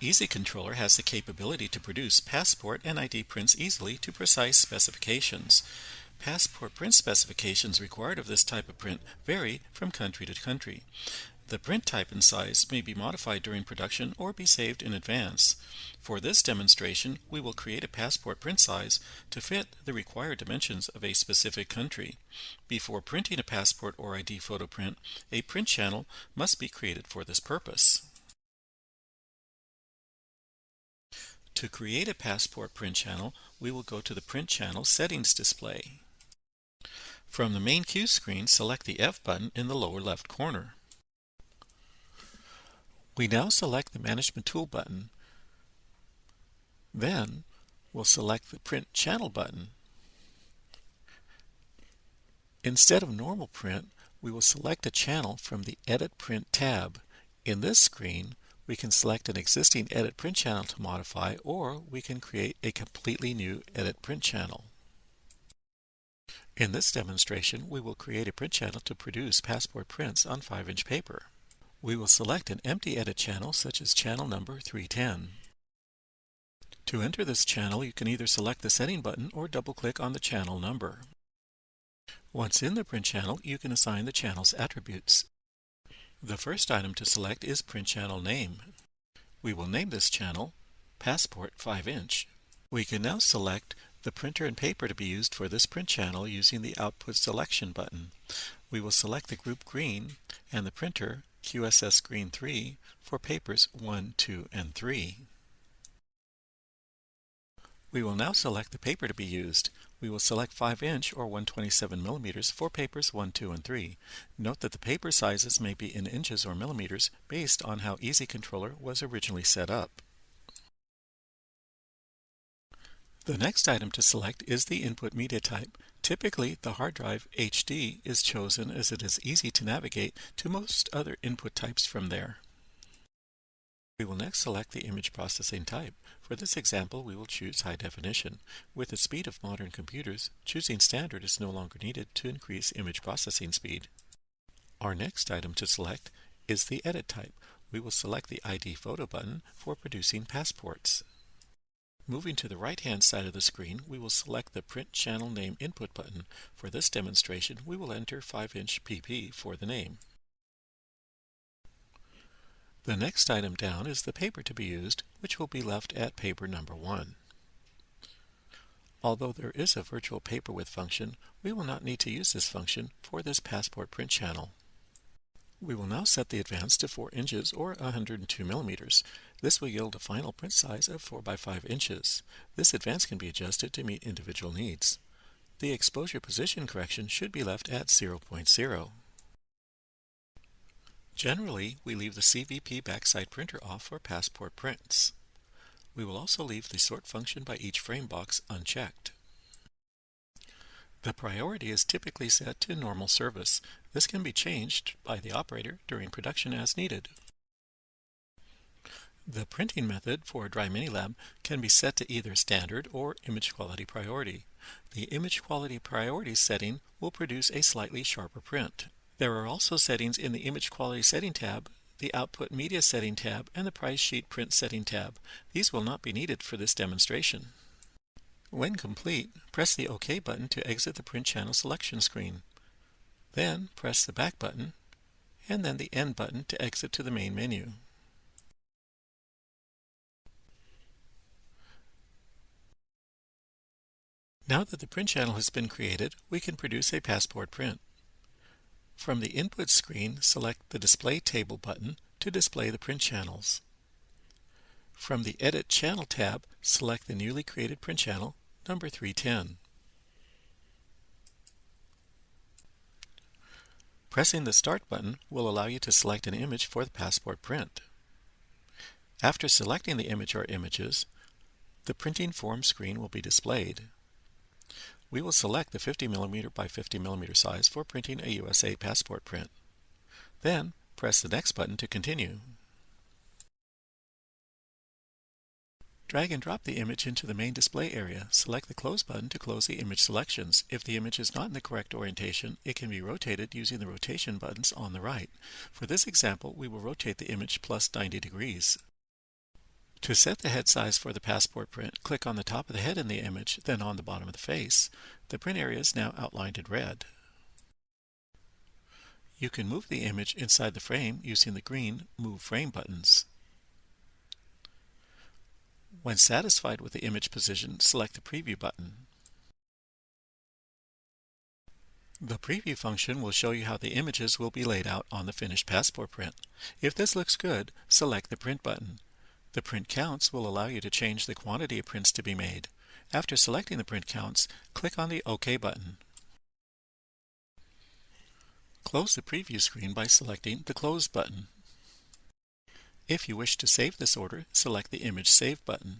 EZ Controller has the capability to produce passport and ID prints easily to precise specifications. Passport print specifications required of this type of print vary from country to country. The print type and size may be modified during production or be saved in advance. For this demonstration, we will create a passport print size to fit the required dimensions of a specific country. Before printing a passport or ID photo print, a print channel must be created for this purpose. To create a passport print channel, we will go to the Print Channel Settings display. From the main Q screen, select the F button in the lower left corner. We now select the Management Tool button. Then, we'll select the Print Channel button. Instead of normal print, we will select a channel from the Edit Print tab. In this screen, we can select an existing Edit Print channel to modify, or we can create a completely new Edit Print channel. In this demonstration, we will create a print channel to produce passport prints on 5-inch paper. We will select an empty edit channel, such as channel number 310. To enter this channel, you can either select the setting button or double-click on the channel number. Once in the print channel, you can assign the channel's attributes. The first item to select is Print Channel Name. We will name this channel Passport 5-inch. We can now select the printer and paper to be used for this print channel using the Output Selection button. We will select the group green and the printer QSS Green 3 for papers 1, 2, and 3. We will now select the paper to be used. We will select 5-inch or 127 millimeters for papers 1, 2, and 3. Note that the paper sizes may be in inches or millimeters based on how EZ Controller was originally set up. The next item to select is the input media type. Typically, the hard drive HD is chosen as it is easy to navigate to most other input types from there. We will next select the image processing type. For this example, we will choose high definition. With the speed of modern computers, choosing standard is no longer needed to increase image processing speed. Our next item to select is the edit type. We will select the ID photo button for producing passports. Moving to the right-hand side of the screen, we will select the Print Channel Name Input button. For this demonstration, we will enter 5-inch PP for the name. The next item down is the paper to be used, which will be left at paper number 1. Although there is a virtual paper width function, we will not need to use this function for this passport print channel. We will now set the advance to 4 inches or 102 millimeters. This will yield a final print size of 4 by 5 inches. This advance can be adjusted to meet individual needs. The exposure position correction should be left at 0.0. Generally, we leave the CVP backside printer off for passport prints. We will also leave the sort function by each frame box unchecked. The priority is typically set to normal service. This can be changed by the operator during production as needed. The printing method for a dry mini-lab can be set to either standard or image quality priority. The image quality priority setting will produce a slightly sharper print. There are also settings in the Image Quality Setting tab, the Output Media Setting tab, and the Price Sheet Print Setting tab. These will not be needed for this demonstration. When complete, press the OK button to exit the print channel selection screen. Then press the back button, and then the End button to exit to the main menu. Now that the print channel has been created, we can produce a passport print. From the Input screen, select the Display Table button to display the print channels. From the Edit Channel tab, select the newly created print channel, number 310. Pressing the Start button will allow you to select an image for the passport print. After selecting the image or images, the printing form screen will be displayed. We will select the 50mm by 50mm size for printing a USA passport print. Then, press the Next button to continue. Drag and drop the image into the main display area. Select the Close button to close the image selections. If the image is not in the correct orientation, it can be rotated using the rotation buttons on the right. For this example, we will rotate the image plus 90 degrees. To set the head size for the passport print, click on the top of the head in the image, then on the bottom of the face. The print area is now outlined in red. You can move the image inside the frame using the green Move Frame buttons. When satisfied with the image position, select the Preview button. The Preview function will show you how the images will be laid out on the finished passport print. If this looks good, select the Print button. The print counts will allow you to change the quantity of prints to be made. After selecting the print counts, click on the OK button. Close the preview screen by selecting the Close button. If you wish to save this order, select the Image Save button.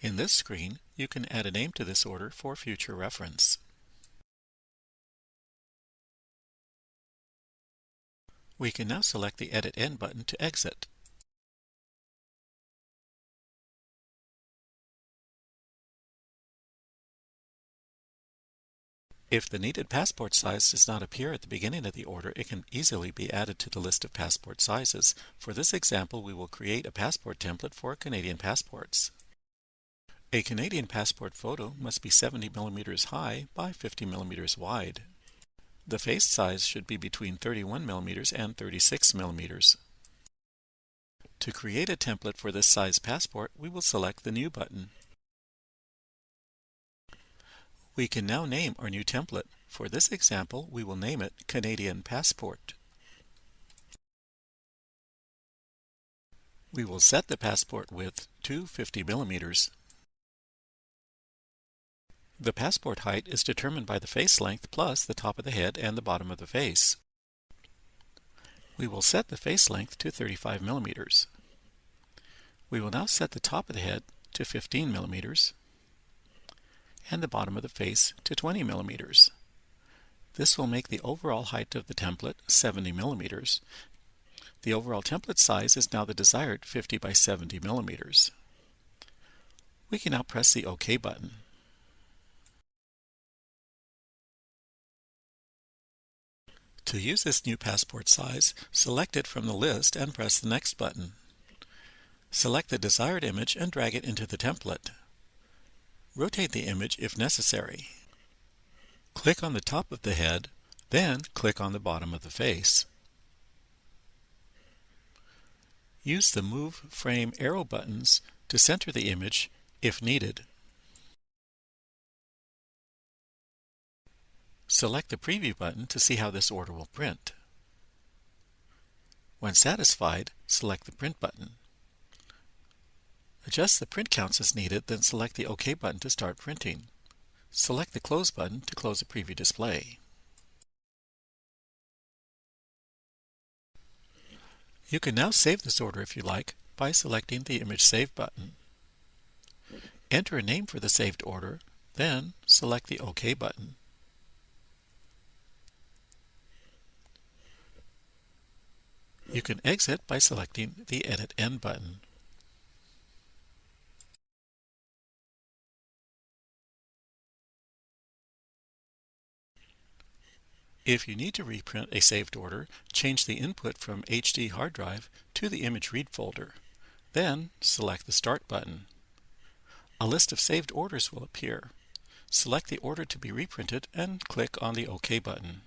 In this screen, you can add a name to this order for future reference. We can now select the Edit End button to exit. If the needed passport size does not appear at the beginning of the order, it can easily be added to the list of passport sizes. For this example, we will create a passport template for Canadian passports. A Canadian passport photo must be 70 mm high by 50 mm wide. The face size should be between 31 mm and 36 mm. To create a template for this size passport, we will select the New button. We can now name our new template. For this example, we will name it Canadian Passport. We will set the passport width to 50 mm. The passport height is determined by the face length plus the top of the head and the bottom of the face. We will set the face length to 35 mm. We will now set the top of the head to 15 mm and the bottom of the face to 20 mm. This will make the overall height of the template 70 mm. The overall template size is now the desired 50 by 70 mm. We can now press the OK button. To use this new passport size, select it from the list and press the Next button. Select the desired image and drag it into the template. Rotate the image if necessary. Click on the top of the head, then click on the bottom of the face. Use the Move Frame arrow buttons to center the image if needed. Select the Preview button to see how this order will print. When satisfied, select the Print button. Adjust the print counts as needed, then select the OK button to start printing. Select the Close button to close the preview display. You can now save this order if you like by selecting the Image Save button. Enter a name for the saved order, then select the OK button. You can exit by selecting the Edit End button. If you need to reprint a saved order, change the input from HD hard drive to the Image Read folder. Then select the Start button. A list of saved orders will appear. Select the order to be reprinted and click on the OK button.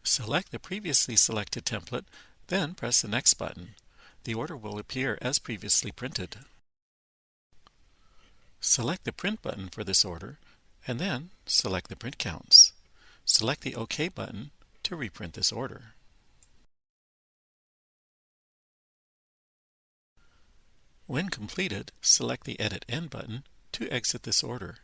Select the previously selected template, then press the Next button. The order will appear as previously printed. Select the Print button for this order, and then select the print counts. Select the OK button to reprint this order. When completed, select the Edit End button to exit this order.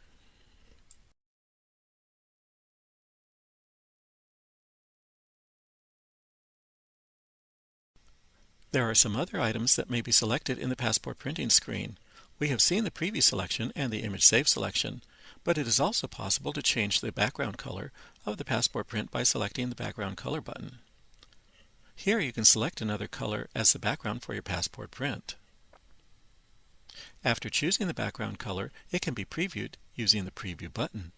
There are some other items that may be selected in the passport printing screen. We have seen the Preview selection and the Image Save selection, but it is also possible to change the background color of the passport print by selecting the Background Color button. Here you can select another color as the background for your passport print. After choosing the background color, it can be previewed using the Preview button.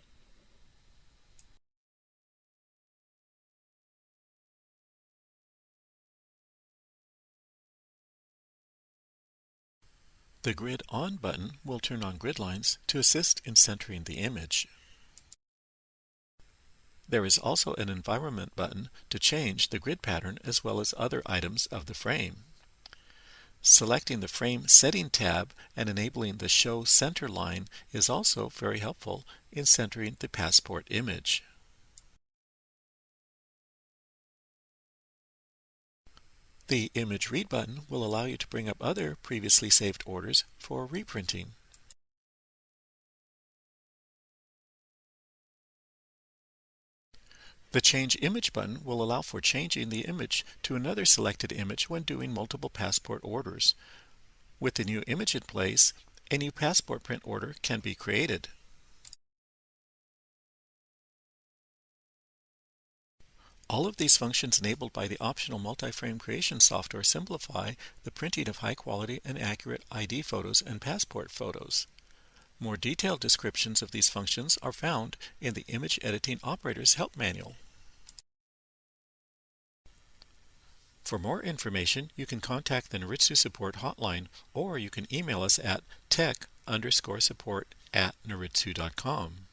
The Grid On button will turn on grid lines to assist in centering the image. There is also an Environment button to change the grid pattern as well as other items of the frame. Selecting the Frame Setting tab and enabling the Show Center line is also very helpful in centering the passport image. The Image Read button will allow you to bring up other previously saved orders for reprinting. The Change Image button will allow for changing the image to another selected image when doing multiple passport orders. With the new image in place, a new passport print order can be created. All of these functions enabled by the optional multi-frame creation software simplify the printing of high-quality and accurate ID photos and passport photos. More detailed descriptions of these functions are found in the Image Editing Operator's Help Manual. For more information, you can contact the Noritsu support hotline, or you can email us at tech_support@noritsu.com.